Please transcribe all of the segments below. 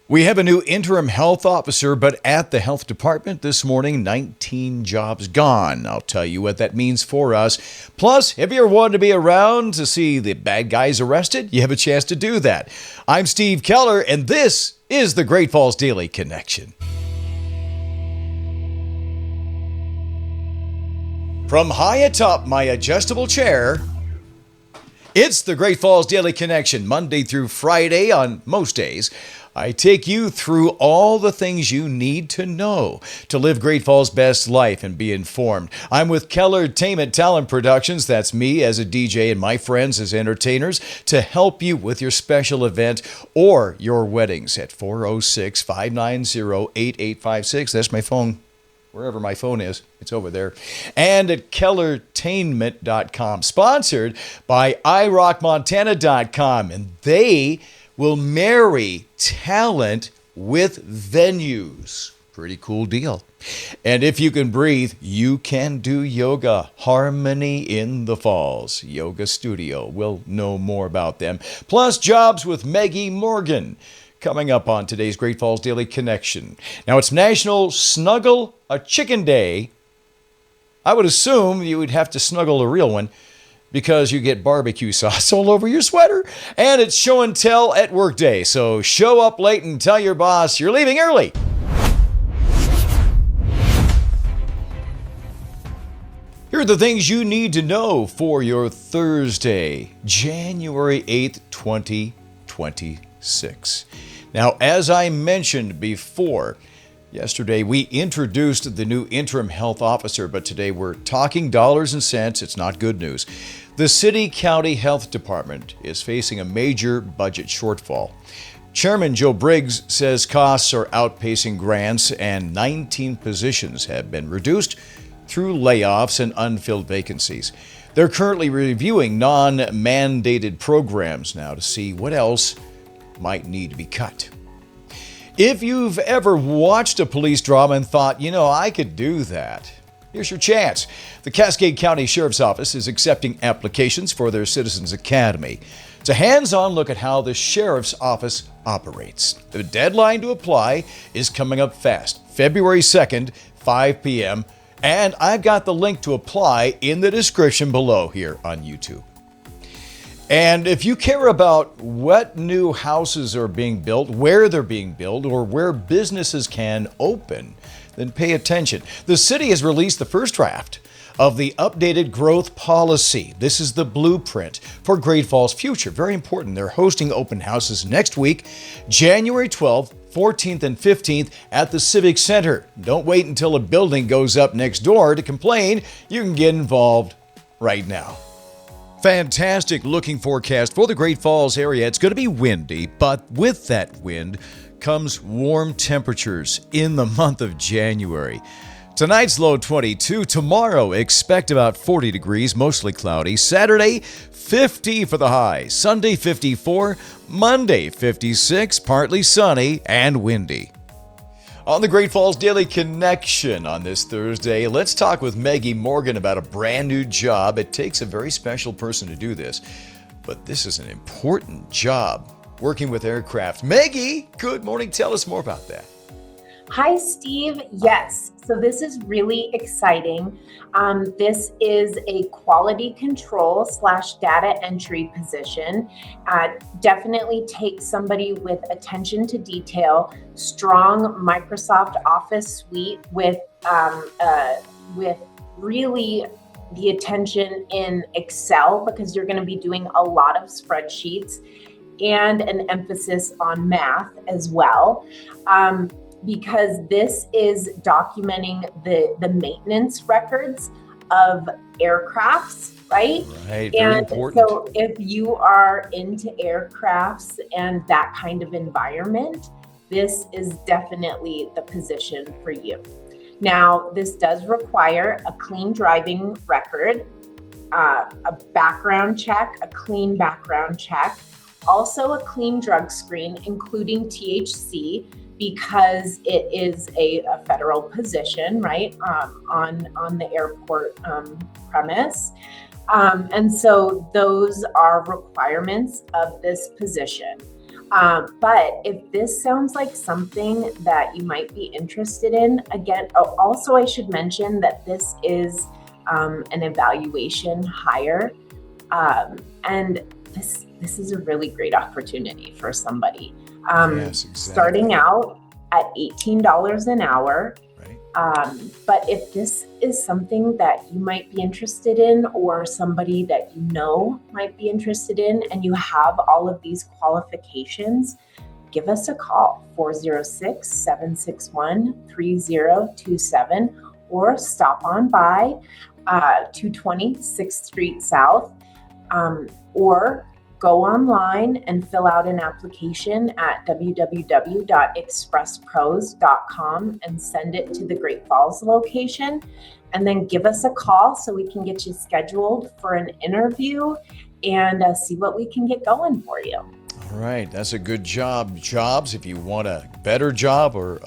We have a new interim health officer, but at the health department this morning, 19 jobs gone. I'll tell you what that means for us. Plus, if you're wanting to be around to see the bad guys arrested, you have a chance to do that. I'm Steve Keller, and this is the Great Falls Daily Connection. From high atop my adjustable chair, it's the Great Falls Daily Connection, Monday through Friday on most days. I take you through all the things you need to know to live Great Falls' best life and be informed. I'm with Keller Talent Productions. That's me as a DJ and my friends as entertainers to help you with your special event or your weddings at 406-590-8856. That's my phone. Wherever my phone is, it's over there. And at kellertainment.com. Sponsored by iRockMontana.com. And they will marry talent with venues. Pretty cool deal. And if you can breathe, you can do yoga. Harmony in the Falls Yoga Studio. We'll know more about them. Plus, jobs with Maggie Morgan. Coming up on today's Great Falls Daily Connection. Now, it's National Snuggle a Chicken Day. I would assume you would have to snuggle a real one because you get barbecue sauce all over your sweater. And it's show and tell at work day. So show up late and tell your boss you're leaving early. Here are the things you need to know for your Thursday, January 8th, 2026. Now, as I mentioned before, yesterday we introduced the new interim health officer, but today we're talking dollars and cents. It's not good news. The City-County Health Department is facing a major budget shortfall. Chairman Joe Briggs says costs are outpacing grants and 19 positions have been reduced through layoffs and unfilled vacancies. They're currently reviewing non-mandated programs now to see what else might need to be cut. If you've ever watched a police drama and thought, I could do that, here's your chance. The Cascade County Sheriff's Office is accepting applications for their Citizens Academy. It's a hands-on look at how the Sheriff's Office operates. The deadline to apply is coming up fast, February 2nd, 5 p.m., and I've got the link to apply in the description below here on YouTube. And if you care about what new houses are being built, where they're being built, or where businesses can open, then pay attention. The city has released the first draft of the updated growth policy. This is the blueprint for Great Falls' future. Very important. They're hosting open houses next week, January 12th, 14th, and 15th at the Civic Center. Don't wait until a building goes up next door to complain. You can get involved right now. Fantastic looking forecast for the Great Falls area. It's going to be windy, but with that wind comes warm temperatures in the month of January. Tonight's low 22. Tomorrow, expect about 40 degrees, mostly cloudy. Saturday, 50 for the high. Sunday, 54. Monday, 56, partly sunny and windy. On the Great Falls Daily Connection on this Thursday, let's talk with Maggie Morgan about a brand new job. It takes a very special person to do this, but this is an important job, working with aircraft. Maggie, good morning. Tell us more about that. Hi, Steve. Yes, so this is really exciting. This is a quality control / data entry position. Definitely take somebody with attention to detail, strong Microsoft Office suite with really the attention in Excel, because you're going to be doing a lot of spreadsheets, and an emphasis on math as well. Because this is documenting the maintenance records of aircrafts, right? Right, very important. So if you are into aircrafts and that kind of environment, this is definitely the position for you. Now, this does require a clean driving record, a background check, a clean background check, also a clean drug screen, including THC, because it is a federal position, right, on the airport premise. And so those are requirements of this position. But if this sounds like something that you might be interested in, again, also I should mention that this is an evaluation hire. And this is a really great opportunity for somebody. Yes, exactly. Starting out at $18 an hour. Right. But if this is something that you might be interested in, or somebody that you know might be interested in, and you have all of these qualifications, give us a call, 406-761-3027, or stop on by 220 6th Street South, or go online and fill out an application at www.expresspros.com and send it to the Great Falls location, and then give us a call so we can get you scheduled for an interview and see what we can get going for you. All right, that's a good job. Jobs, if you want a better job or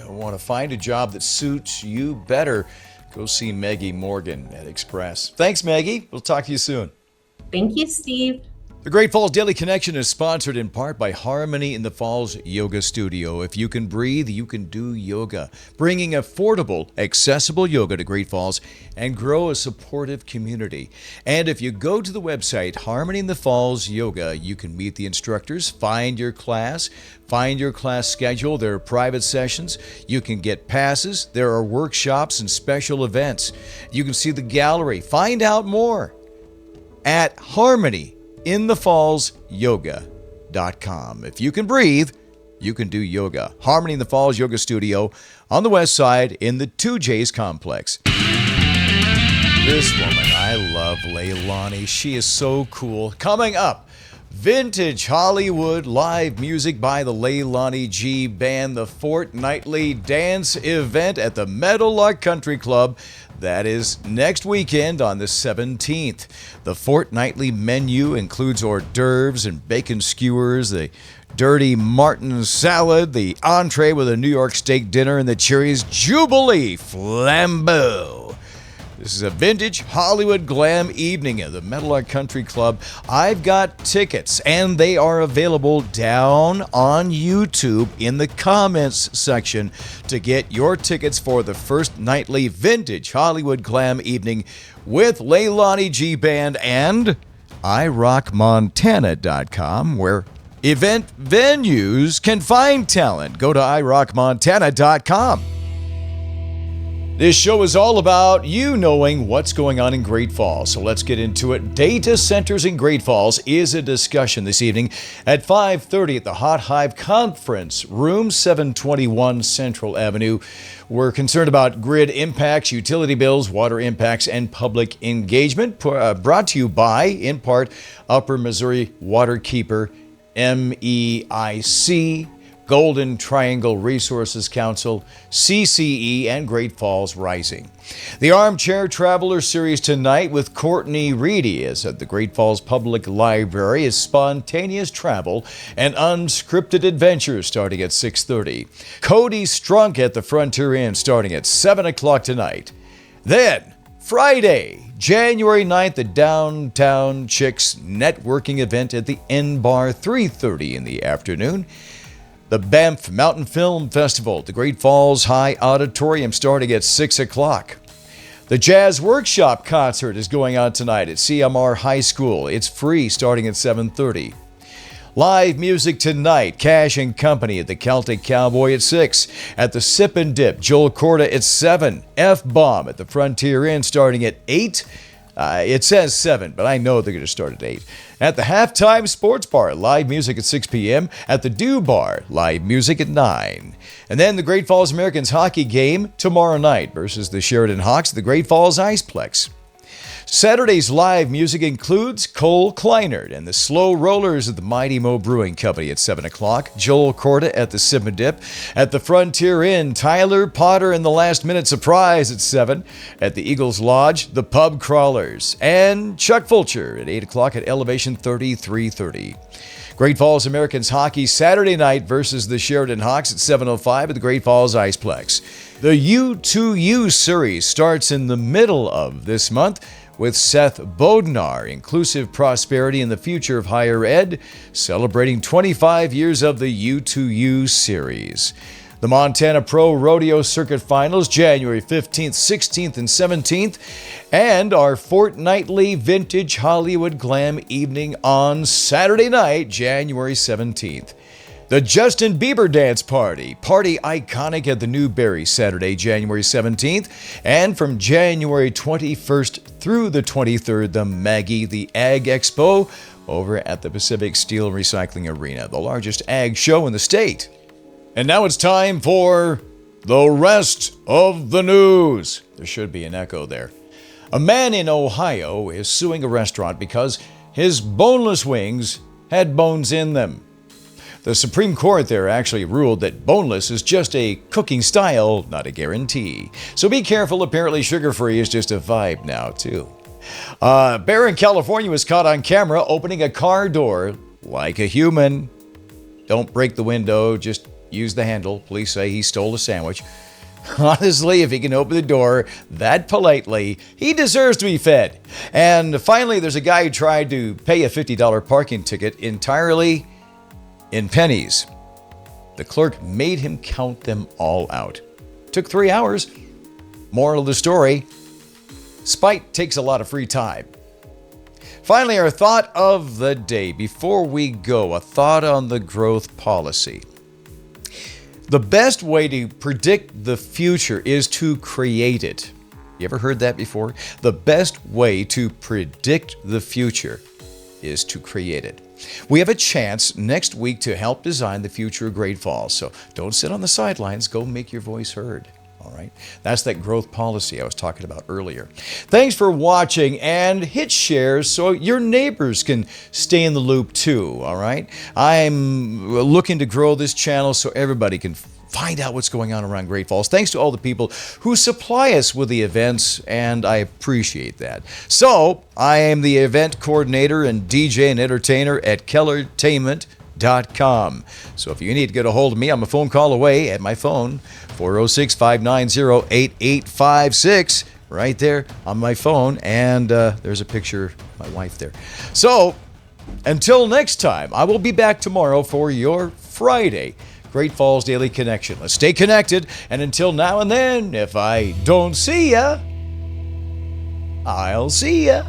want to find a job that suits you better, go see Maggie Morgan at Express. Thanks, Maggie. We'll talk to you soon. Thank you, Steve. The Great Falls Daily Connection is sponsored in part by Harmony in the Falls Yoga Studio. If you can breathe, you can do yoga. Bringing affordable, accessible yoga to Great Falls and grow a supportive community. And if you go to the website, Harmony in the Falls Yoga, you can meet the instructors, find your class schedule. There are private sessions. You can get passes. There are workshops and special events. You can see the gallery. Find out more at harmonyinthefallsyoga.com. If you can breathe, you can do yoga. Harmony in the Falls Yoga Studio on the west side in the 2J's complex. This woman, I love Leilani. She is so cool. Coming up, Vintage Hollywood live music by the Leilani G Band, the fortnightly dance event at the Meadowlark Country Club. That is next weekend on the 17th. The fortnightly menu includes hors d'oeuvres and bacon skewers, the Dirty Martin salad, the entree with a New York steak dinner, and the Cherries Jubilee Flambeau. This is a vintage Hollywood glam evening at the Meadowlark Country Club. I've got tickets, and they are available down on YouTube in the comments section to get your tickets for the first nightly vintage Hollywood glam evening with Leilani G Band and iRockMontana.com, where event venues can find talent. Go to iRockMontana.com. This show is all about you knowing what's going on in Great Falls, so let's get into it. Data centers in Great Falls is a discussion this evening at 5:30 at the Hot Hive Conference Room, 721 Central Avenue. We're concerned about grid impacts, utility bills, water impacts, and public engagement. Brought to you by, in part, Upper Missouri Waterkeeper, MEIC, Golden Triangle Resources Council, CCE, and Great Falls Rising. The Armchair Traveler Series tonight with Courtney Reedy is at the Great Falls Public Library is spontaneous travel and unscripted adventures starting at 6:30. Cody Strunk at the Frontier Inn starting at 7 o'clock tonight. Then, Friday, January 9th, the Downtown Chicks networking event at the N Bar, 3:30 in the afternoon. The Banff Mountain Film Festival at the Great Falls High Auditorium starting at 6 o'clock. The Jazz Workshop concert is going on tonight at CMR High School. It's free starting at 7:30. Live music tonight, Cash and Company at the Celtic Cowboy at 6. At the Sip and Dip, Joel Corda at 7. F-Bomb at the Frontier Inn starting at 8. It says 7, but I know they're going to start at 8. At the Halftime Sports Bar, live music at 6 p.m. At the Dew Bar, live music at 9. And then the Great Falls Americans hockey game tomorrow night versus the Sheridan Hawks at the Great Falls Iceplex. Saturday's live music includes Cole Kleinert and the Slow Rollers at the Mighty Mo Brewing Company at 7 o'clock, Joel Corda at the Sip and Dip. At the Frontier Inn, Tyler Potter and the Last Minute Surprise at 7. At the Eagles Lodge, the Pub Crawlers. And Chuck Fulcher at 8 o'clock at Elevation 3330. Great Falls Americans hockey Saturday night versus the Sheridan Hawks at 7:05 at the Great Falls Iceplex. The U2U series starts in the middle of this month with Seth Bodnar, Inclusive Prosperity and the Future of Higher Ed, celebrating 25 years of the U2U series. The Montana Pro Rodeo Circuit Finals, January 15th, 16th, and 17th, and our fortnightly Vintage Hollywood Glam evening on Saturday night, January 17th. The Justin Bieber Dance Party iconic at the Newberry, Saturday, January 17th, and from January 21st through the 23rd, the Maggie the Ag Expo over at the Pacific Steel Recycling Arena, the largest ag show in the state. And now it's time for the rest of the news. There should be an echo there. A man in Ohio is suing a restaurant because his boneless wings had bones in them. The Supreme Court there actually ruled that boneless is just a cooking style, not a guarantee. So be careful, apparently sugar-free is just a vibe now, too. A bear in California was caught on camera opening a car door like a human. Don't break the window, just use the handle. Police say he stole a sandwich. Honestly, if he can open the door that politely, he deserves to be fed. And finally, there's a guy who tried to pay a $50 parking ticket entirely in pennies. The clerk made him count them all out. Took 3 hours. Moral of the story, spite takes a lot of free time. Finally, our thought of the day. Before we go, a thought on the growth policy. The best way to predict the future is to create it. You ever heard that before? The best way to predict the future is to create it. We have a chance next week to help design the future of Great Falls. So don't sit on the sidelines. Go make your voice heard. All right. That's that growth policy I was talking about earlier. Thanks for watching, and hit share so your neighbors can stay in the loop too. All right. I'm looking to grow this channel so everybody can find out what's going on around Great Falls. Thanks to all the people who supply us with the events, and I appreciate that. So I am the event coordinator and DJ and entertainer at kellertainment.com. So if you need to get a hold of me, I'm a phone call away at my phone, 406-590-8856, right there on my phone. And there's a picture of my wife there. So until next time, I will be back tomorrow for your Friday Great Falls Daily Connection. Let's stay connected. And until now and then, if I don't see ya, I'll see ya.